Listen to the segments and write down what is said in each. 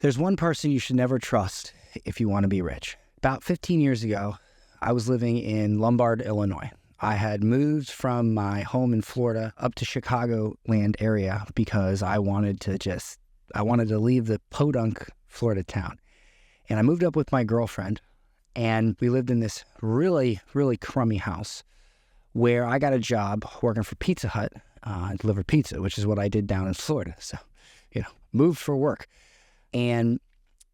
There's one person you should never trust if you want to be rich. About 15 years ago, I was living in Lombard, Illinois. I had moved from my home in Florida up to Chicagoland area because I wanted to leave the podunk Florida town. And I moved up with my girlfriend, and we lived in this really, really crummy house where I got a job working for Pizza Hut, delivered pizza, which is what I did down in Florida. So, moved for work. And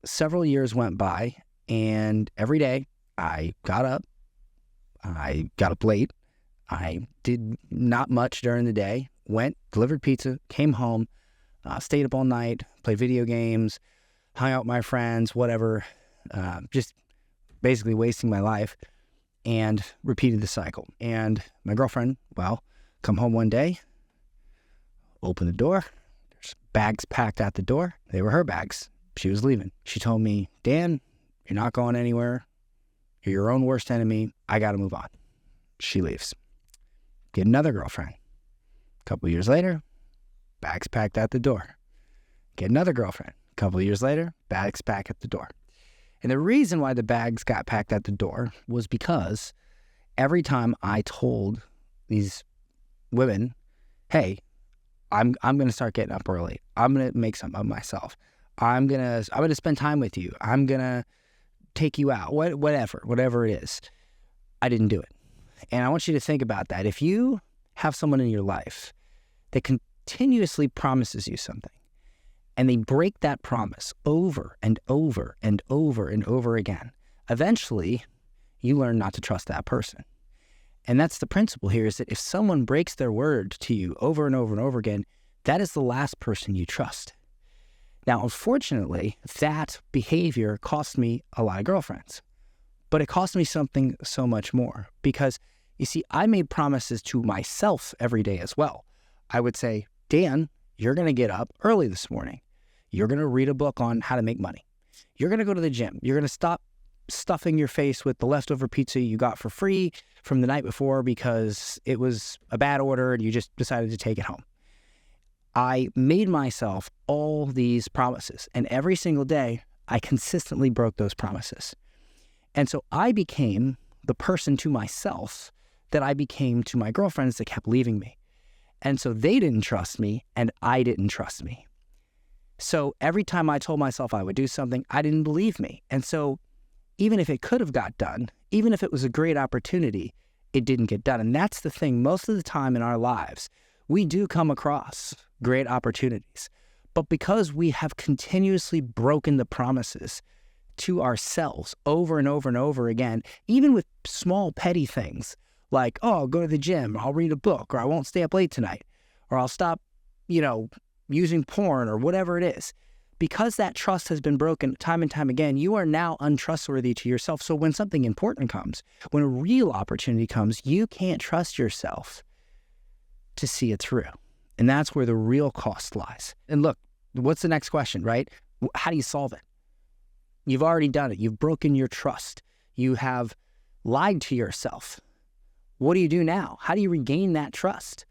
several years went by, and every day I got up late, I did not much during the day, went, delivered pizza, came home, stayed up all night, played video games, hung out with my friends, whatever, just basically wasting my life, and repeated the cycle. And my girlfriend, come home one day, open the door, there's bags packed at the door. They were her bags. She was leaving. She told me, Dan, you're not going anywhere. You're your own worst enemy. I got to move on. She leaves. Get another girlfriend. A couple years later, bags packed at the door. Get another girlfriend. A couple of years later, bags packed at the door. And the reason why the bags got packed at the door was because every time I told these women, hey, I'm going to start getting up early. I'm going to make something of myself. I'm going to spend time with you. I'm going to take you out, whatever it is. I didn't do it. And I want you to think about that. If you have someone in your life that continuously promises you something, and they break that promise over and over and over and over again, eventually you learn not to trust that person. And that's the principle here, is that if someone breaks their word to you over and over and over again, that is the last person you trust. Now, unfortunately, that behavior cost me a lot of girlfriends, but it cost me something so much more because, you see, I made promises to myself every day as well. I would say, Dan, you're going to get up early this morning. You're going to read a book on how to make money. You're going to go to the gym. You're going to stop stuffing your face with the leftover pizza you got for free from the night before because it was a bad order and you just decided to take it home. I made myself all these promises, and every single day I consistently broke those promises. And so I became the person to myself that I became to my girlfriends that kept leaving me. And so they didn't trust me, and I didn't trust me. So every time I told myself I would do something, I didn't believe me. And so even if it could have got done, even if it was a great opportunity, it didn't get done. And that's the thing. Most of the time in our lives, we do come across great opportunities. But because we have continuously broken the promises to ourselves over and over and over again, even with small petty things like, oh, I'll go to the gym, I'll read a book, or I won't stay up late tonight, or I'll stop, using porn or whatever it is. Because that trust has been broken time and time again, you are now untrustworthy to yourself. So when something important comes, when a real opportunity comes, you can't trust yourself to see it through. And that's where the real cost lies. And look, what's the next question, right? How do you solve it? You've already done it. You've broken your trust. You have lied to yourself. What do you do now? How do you regain that trust?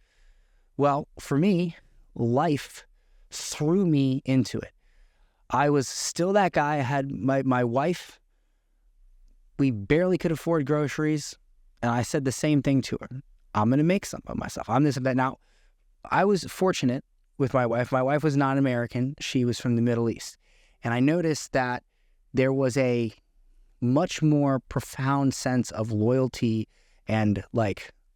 Well, for me, life threw me into it. I was still that guy. I had my wife. We barely could afford groceries. And I said the same thing to her. I'm going to make something of myself. I'm this and that. Now, I was fortunate with my wife. My wife was non-American. She was from the Middle East. And I noticed that there was a much more profound sense of loyalty and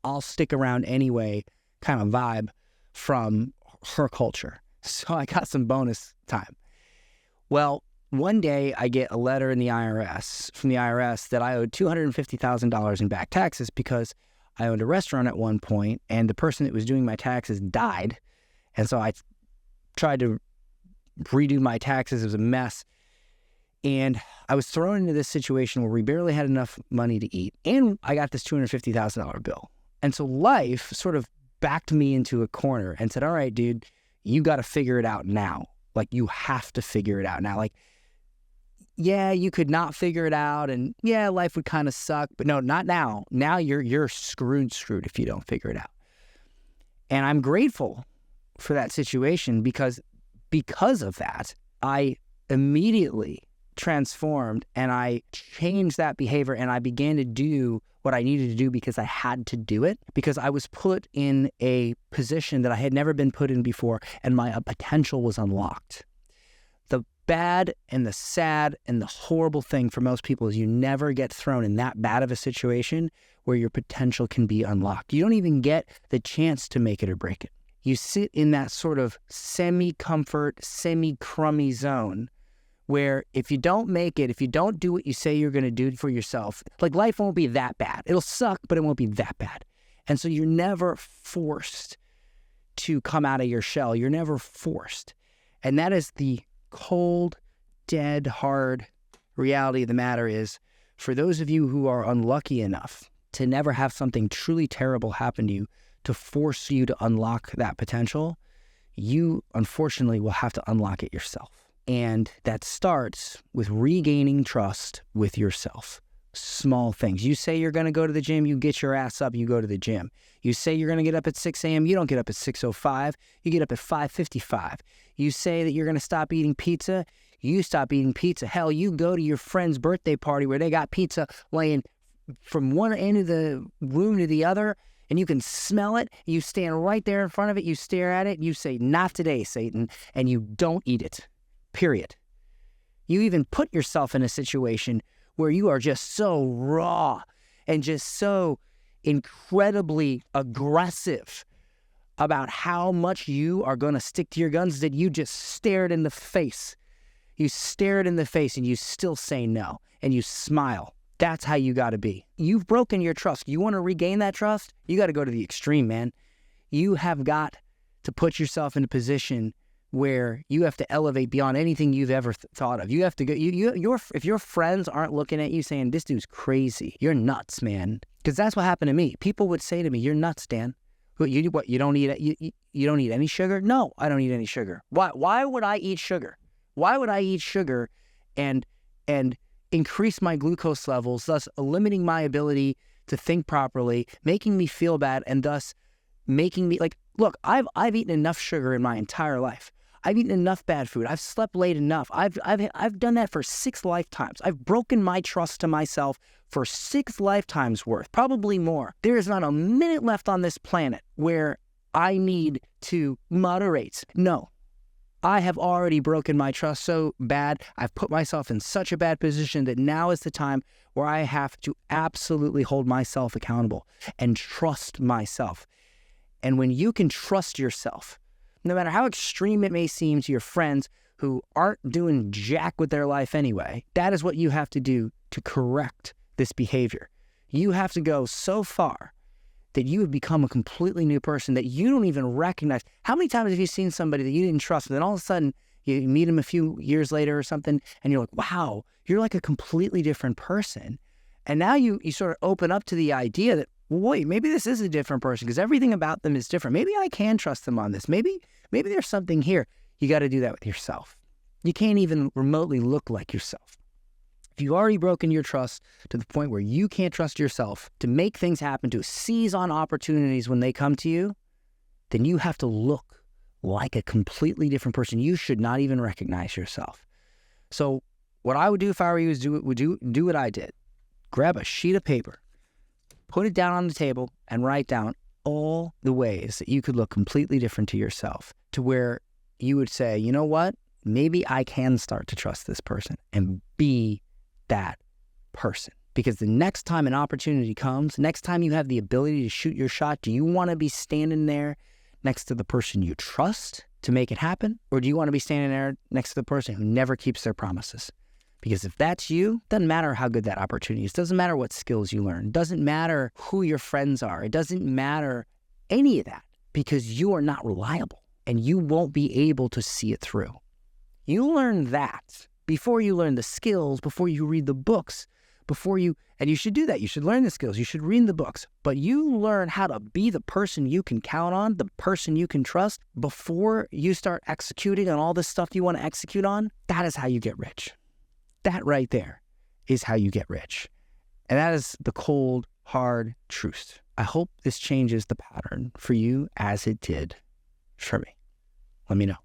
I'll stick around anyway kind of vibe from her culture. So I got some bonus time. Well, one day I get a letter from the IRS that I owed $250,000 in back taxes because I owned a restaurant at one point and the person that was doing my taxes died. And so I tried to redo my taxes. It was a mess. And I was thrown into this situation where we barely had enough money to eat. And I got this $250,000 bill. And so life sort of backed me into a corner and said, all right, dude, you got to figure it out now. You have to figure it out now. Yeah, you could not figure it out. And yeah, life would kind of suck. But no, not now. Now you're screwed if you don't figure it out. And I'm grateful for that situation because of that, I immediately transformed, and I changed that behavior, and I began to do what I needed to do because I had to do it, because I was put in a position that I had never been put in before, and my potential was unlocked. The bad and the sad and the horrible thing for most people is you never get thrown in that bad of a situation where your potential can be unlocked. You don't even get the chance to make it or break it. You sit in that sort of semi-comfort, semi-crummy zone where if you don't make it, if you don't do what you say you're going to do for yourself, like life won't be that bad. It'll suck, but it won't be that bad. And so you're never forced to come out of your shell. You're never forced. And that is the cold, dead, hard reality of the matter is, for those of you who are unlucky enough to never have something truly terrible happen to you to force you to unlock that potential, you unfortunately will have to unlock it yourself. And that starts with regaining trust with yourself. Small things. You say you're going to go to the gym, you get your ass up, you go to the gym. You say you're going to get up at 6 a.m., you don't get up at 6:05, you get up at 5:55. You say that you're going to stop eating pizza, you stop eating pizza. Hell, you go to your friend's birthday party where they got pizza laying from one end of the room to the other, and you can smell it. You stand right there in front of it, you stare at it, you say, "Not today, Satan," and you don't eat it. Period. You even put yourself in a situation where you are just so raw and just so incredibly aggressive about how much you are going to stick to your guns that you just stare it in the face. You stare it in the face and you still say no, and you smile. That's how you got to be. You've broken your trust. You want to regain that trust? You got to go to the extreme, man. You have got to put yourself in a position where you have to elevate beyond anything you've ever thought of. You have to go. If your friends aren't looking at you saying, "This dude's crazy. You're nuts, man," because that's what happened to me. People would say to me, "You're nuts, Dan. You don't eat you don't eat any sugar?" No, I don't eat any sugar. Why would I eat sugar? Why would I eat sugar and increase my glucose levels, thus limiting my ability to think properly, making me feel bad, and thus making me like, look, I've eaten enough sugar in my entire life. I've eaten enough bad food. I've slept late enough. I've done that for 6 lifetimes. I've broken my trust to myself for 6 lifetimes worth, probably more. There is not a minute left on this planet where I need to moderate. No, I have already broken my trust so bad. I've put myself in such a bad position that now is the time where I have to absolutely hold myself accountable and trust myself. And when you can trust yourself, no matter how extreme it may seem to your friends who aren't doing jack with their life anyway, that is what you have to do to correct this behavior. You have to go so far that you have become a completely new person that you don't even recognize. How many times have you seen somebody that you didn't trust, and then all of a sudden you meet them a few years later or something, and you're like, wow, you're like a completely different person. And now you sort of open up to the idea that, well, wait, maybe this is a different person because everything about them is different. Maybe I can trust them on this. Maybe there's something here. You got to do that with yourself. You can't even remotely look like yourself. If you've already broken your trust to the point where you can't trust yourself to make things happen, to seize on opportunities when they come to you, then you have to look like a completely different person. You should not even recognize yourself. So what I would do if I were you is do what I did. Grab a sheet of paper, put it down on the table, and write down all the ways that you could look completely different to yourself, to where you would say, you know what? Maybe I can start to trust this person and be that person. Because the next time an opportunity comes, next time you have the ability to shoot your shot, do you want to be standing there next to the person you trust to make it happen? Or do you want to be standing there next to the person who never keeps their promises? Because if that's you, it doesn't matter how good that opportunity is. It doesn't matter what skills you learn. It doesn't matter who your friends are. It doesn't matter any of that, because you are not reliable and you won't be able to see it through. You learn that before you learn the skills, before you read the books, and you should do that. You should learn the skills. You should read the books. But you learn how to be the person you can count on, the person you can trust before you start executing on all this stuff you want to execute on. That is how you get rich. That right there is how you get rich. And that is the cold, hard truth. I hope this changes the pattern for you as it did for me. Let me know.